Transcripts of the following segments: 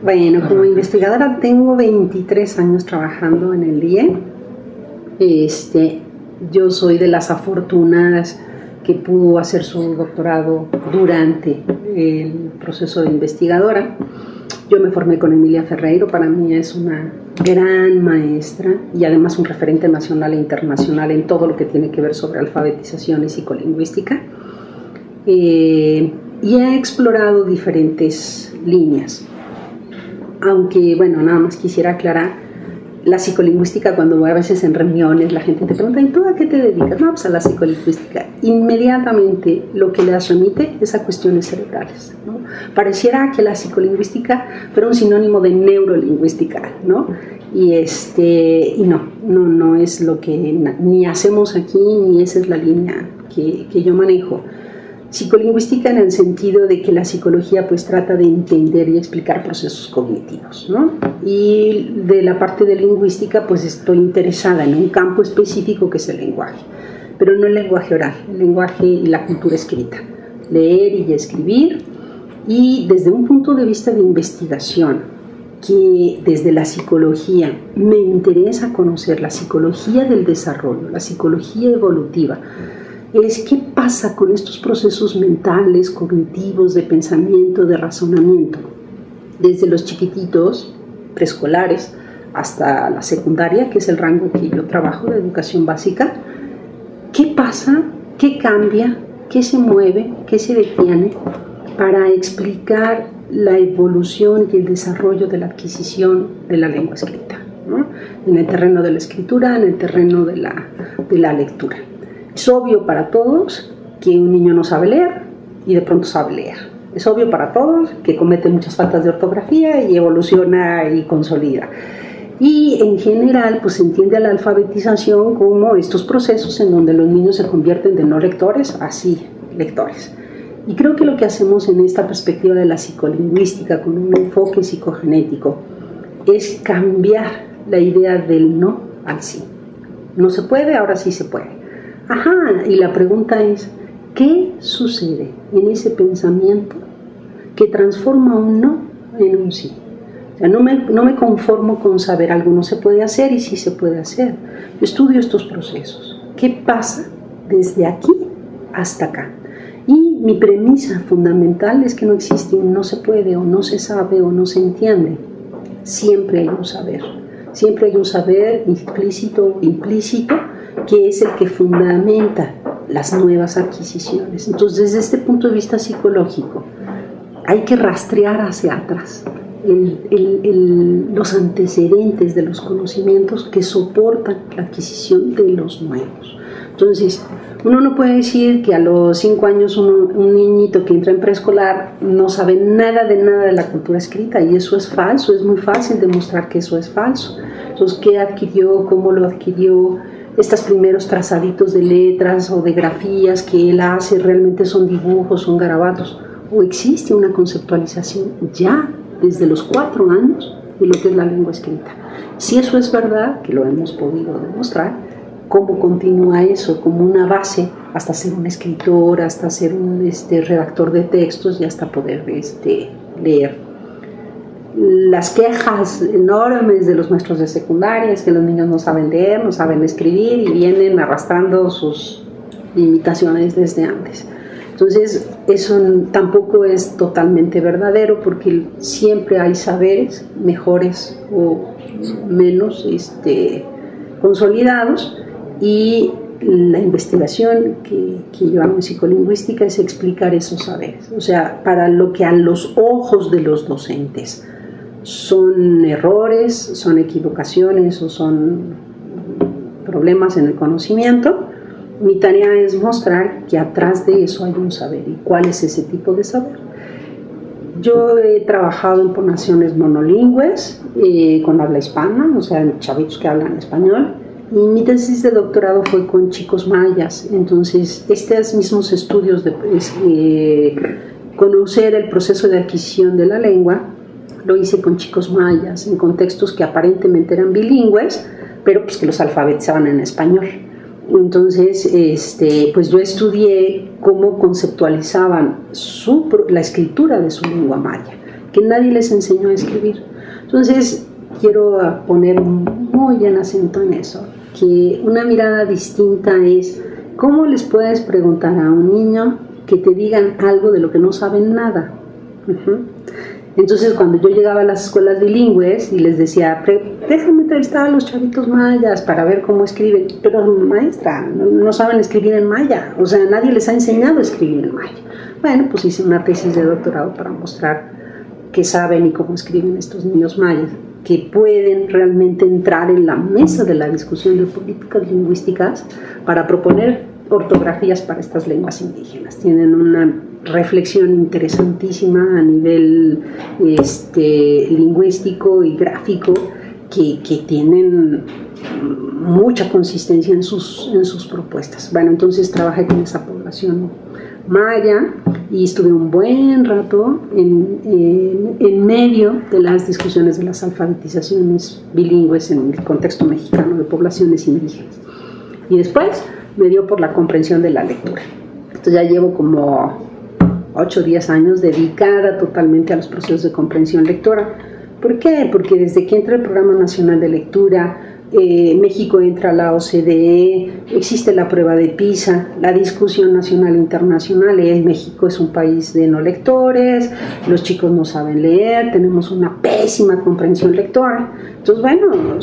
Bueno, como investigadora tengo 23 años trabajando en el IE. Yo soy de las afortunadas que pudo hacer su doctorado durante el proceso de investigadora. Yo me formé con Emilia Ferreiro, para mí es una gran maestra y además un referente nacional e internacional en todo lo que tiene que ver sobre alfabetización y psicolingüística. Y he explorado diferentes líneas. Aunque, bueno, nada más quisiera aclarar, la psicolingüística, cuando voy a veces en reuniones, la gente te pregunta, ¿y tú a qué te dedicas? No, pues a la psicolingüística. Inmediatamente lo que les remite es a cuestiones cerebrales, ¿no? Pareciera que la psicolingüística fuera un sinónimo de neurolingüística, ¿no? Y no es lo que ni hacemos aquí, ni esa es la línea que yo manejo. Psicolingüística en el sentido de que la psicología pues trata de entender y explicar procesos cognitivos, ¿no? Y de la parte de lingüística pues estoy interesada en un campo específico que es el lenguaje, pero no el lenguaje oral, el lenguaje y la cultura escrita, leer y escribir. Y desde un punto de vista de investigación, que desde la psicología me interesa conocer la psicología del desarrollo, la psicología evolutiva, es qué pasa con estos procesos mentales, cognitivos, de pensamiento, de razonamiento, desde los chiquititos, preescolares, hasta la secundaria, que es el rango que yo trabajo de educación básica. ¿Qué pasa? ¿Qué cambia? ¿Qué se mueve? ¿Qué se detiene? Para explicar la evolución y el desarrollo de la adquisición de la lengua escrita, ¿no? En el terreno de la escritura, en el terreno de la lectura. Es obvio para todos que un niño no sabe leer y de pronto sabe leer. Es obvio para todos que comete muchas faltas de ortografía y evoluciona y consolida. Y en general pues se entiende a la alfabetización como estos procesos en donde los niños se convierten de no lectores a sí lectores. Y creo que lo que hacemos en esta perspectiva de la psicolingüística con un enfoque psicogenético es cambiar la idea del no al sí. No se puede, ahora sí se puede. Ajá, y la pregunta es, ¿qué sucede en ese pensamiento que transforma un no en un sí? O sea, no me conformo con saber algo no se puede hacer y sí se puede hacer. Yo estudio estos procesos. ¿Qué pasa desde aquí hasta acá? Y mi premisa fundamental es que no existe un no se puede o no se sabe o no se entiende. Siempre hay un saber. Siempre hay un saber explícito o implícito que es el que fundamenta las nuevas adquisiciones. Entonces, desde este punto de vista psicológico, hay que rastrear hacia atrás los antecedentes de los conocimientos que soportan la adquisición de los nuevos. Entonces, uno no puede decir que a los 5 años un niñito que entra en preescolar no sabe nada de la cultura escrita, y eso es falso. Es muy fácil demostrar que eso es falso. Entonces, ¿qué adquirió? ¿Cómo lo adquirió? Estos primeros trazaditos de letras o de grafías que él hace, ¿realmente son dibujos, son garabatos? ¿O existe una conceptualización ya desde los 4 años de lo que es la lengua escrita? Si eso es verdad, que lo hemos podido demostrar, ¿cómo continúa eso como una base hasta ser un escritor, hasta ser un redactor de textos y hasta poder leer? Las quejas enormes de los maestros de secundaria es que los niños no saben leer, no saben escribir y vienen arrastrando sus limitaciones desde antes. Entonces, eso tampoco es totalmente verdadero, porque siempre hay saberes mejores o menos consolidados, y la investigación que yo hago en psicolingüística es explicar esos saberes. O sea, para lo que a los ojos de los docentes son errores, son equivocaciones o son problemas en el conocimiento, mi tarea es mostrar que atrás de eso hay un saber. ¿Y cuál es ese tipo de saber? Yo he trabajado en poblaciones monolingües con habla hispana, o sea, chavitos que hablan español, y mi tesis de doctorado fue con chicos mayas. Entonces, estos mismos estudios de conocer el proceso de adquisición de la lengua lo hice con chicos mayas en contextos que aparentemente eran bilingües, pero pues que los alfabetizaban en español. Entonces, pues yo estudié cómo conceptualizaban la escritura de su lengua maya que nadie les enseñó a escribir. Entonces, quiero poner muy en acento en eso, que una mirada distinta es cómo les puedes preguntar a un niño que te digan algo de lo que no saben nada. Entonces, cuando yo llegaba a las escuelas bilingües y les decía, déjame entrevistar a los chavitos mayas para ver cómo escriben, pero maestra, no saben escribir en maya, o sea, nadie les ha enseñado a escribir en maya. Bueno, pues hice una tesis de doctorado para mostrar qué saben y cómo escriben estos niños mayas, que pueden realmente entrar en la mesa de la discusión de políticas lingüísticas para proponer ortografías para estas lenguas indígenas. Tienen una reflexión interesantísima a nivel lingüístico y gráfico que tienen mucha consistencia en sus propuestas. Bueno, entonces trabajé con esa población maya y estuve un buen rato en medio de las discusiones de las alfabetizaciones bilingües en el contexto mexicano de poblaciones indígenas. Y después me dio por la comprensión de la lectura. Entonces ya llevo como 8 o 10 años dedicada totalmente a los procesos de comprensión lectora. ¿Por qué? Porque desde que entra el Programa Nacional de Lectura, México entra a la OCDE, existe la prueba de PISA, la discusión nacional e internacional México es un país de no lectores, los chicos no saben leer, tenemos una pésima comprensión lectora. Entonces, bueno,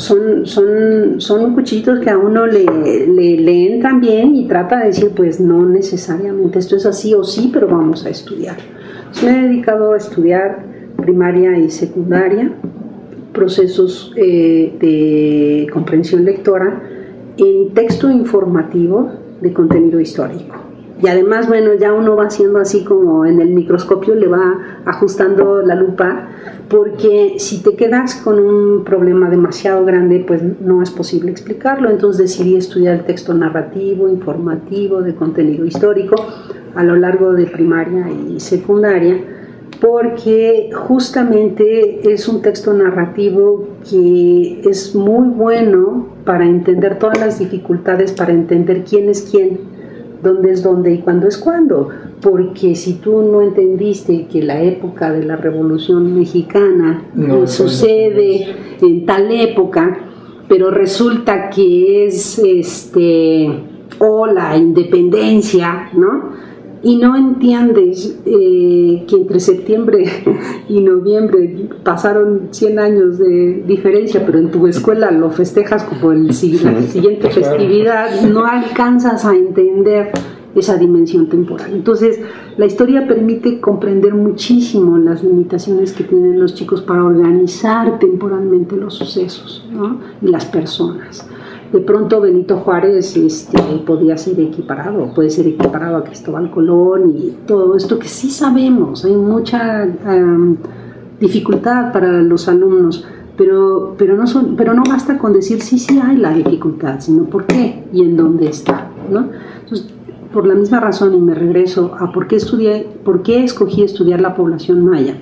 son cuchillos que a uno le entran bien y trata de decir, pues no necesariamente esto es así o sí, pero vamos a estudiar. Entonces, me he dedicado a estudiar primaria y secundaria, procesos de comprensión lectora en texto informativo de contenido histórico. Y además, bueno, ya uno va haciendo así como en el microscopio, le va ajustando la lupa, porque si te quedas con un problema demasiado grande, pues no es posible explicarlo. Entonces decidí estudiar el texto narrativo, informativo, de contenido histórico a lo largo de primaria y secundaria, porque justamente es un texto narrativo que es muy bueno para entender todas las dificultades, para entender quién es quién, dónde es dónde y cuándo es cuándo. Porque si tú no entendiste que la época de la Revolución Mexicana sucede en tal época, pero resulta que es la independencia, ¿no? Y no entiendes que entre septiembre y noviembre pasaron 100 años de diferencia, pero en tu escuela lo festejas como la siguiente festividad, no alcanzas a entender esa dimensión temporal. Entonces, la historia permite comprender muchísimo las limitaciones que tienen los chicos para organizar temporalmente los sucesos, ¿no? Y las personas. De pronto Benito Juárez podía ser equiparado, puede ser equiparado a Cristóbal Colón y todo esto que sí sabemos. Hay mucha dificultad para los alumnos, pero no basta con decir sí hay la dificultad, sino por qué y en dónde está, ¿no? Entonces, por la misma razón, y me regreso a por qué escogí estudiar la población maya,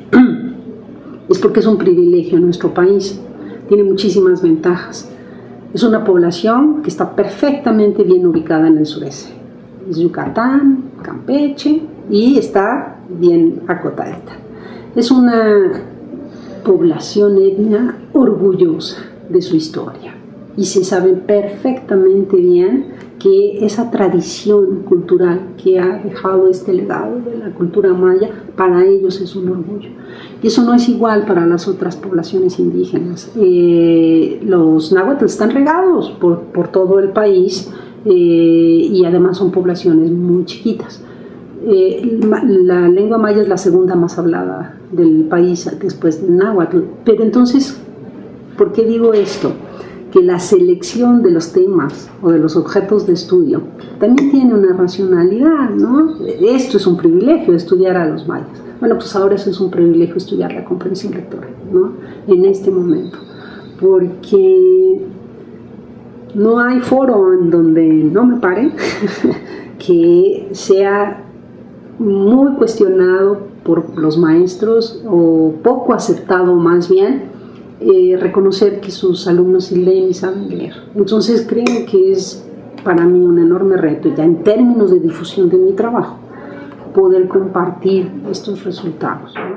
es porque es un privilegio en nuestro país, tiene muchísimas ventajas. Es una población que está perfectamente bien ubicada en el sureste. Es Yucatán, Campeche y está bien acotadita. Es una población etnia orgullosa de su historia y se sabe perfectamente bien que esa tradición cultural que ha dejado este legado de la cultura maya, para ellos es un orgullo. Y eso no es igual para las otras poblaciones indígenas. Los náhuatl están regados por todo el país y además son poblaciones muy chiquitas. La lengua maya es la segunda más hablada del país después del náhuatl. Pero entonces, ¿por qué digo esto? Que la selección de los temas o de los objetos de estudio también tiene una racionalidad, ¿no? Esto es un privilegio, estudiar a los mayas. Bueno, pues ahora eso es un privilegio, estudiar la comprensión lectora, ¿no? En este momento, porque no hay foro en donde no me pare que sea muy cuestionado por los maestros o poco aceptado más bien, reconocer que sus alumnos sí leen y saben leer. Entonces creo que es para mí un enorme reto, ya en términos de difusión de mi trabajo, poder compartir estos resultados, ¿no?